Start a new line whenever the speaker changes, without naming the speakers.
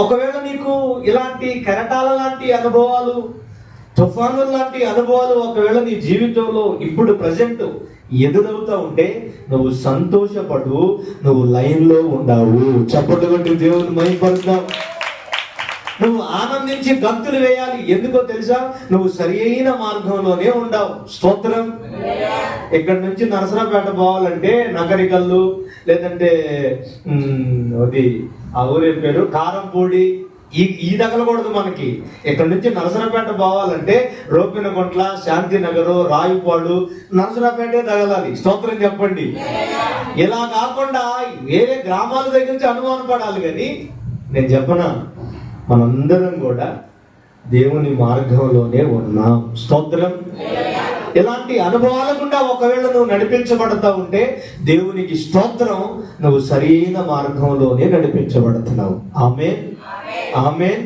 ఒకవేళ నీకు ఇలాంటి కెరటాల లాంటి అనుభవాలు, తుఫానుల లాంటి అనుభవాలు ఒకవేళ నీ జీవితంలో ఇప్పుడు ప్రజెంట్ ఎదురవుతా ఉంటే నువ్వు సంతోషపడు, నువ్వు లైన్లో ఉండావు. చప్పట్లు కొట్టి దేవుని మహిమపరుద్దాం. నువ్వు ఆనందించి గంతులు వేయాలి. ఎందుకో తెలుసా? నువ్వు సరి అయిన మార్గంలోనే ఉండవు. స్తోత్రం. ఇక్కడి నుంచి నరసరాపేట పోవాలంటే నగరికల్లు, లేదంటే అది ఆ ఊరి పేరు కారంపూడి, ఈ తగలకూడదు మనకి. ఇక్కడ నుంచి నరసరాపేట పోవాలంటే రోపినగుంట్ల, శాంతినగరు, రాయుపాడు, నరసరాపేటే తగలాలి. స్తోత్రం చెప్పండి. ఇలా కాకుండా వేరే గ్రామాల దగ్గర నుంచి అనుమానం పడాలి. కానీ నేను చెప్పనా, మనందరం కూడా దేవుని మార్గంలోనే ఉన్నాం. స్తోత్రం. ఇలాంటి అనుభవాల గుండా ఒకవేళ నువ్వు నడిపించబడతా ఉంటే దేవునికి స్తోత్రం, నువ్వు సరైన మార్గంలోనే నడిపించబడుతున్నావు. ఆమేన్, ఆమేన్.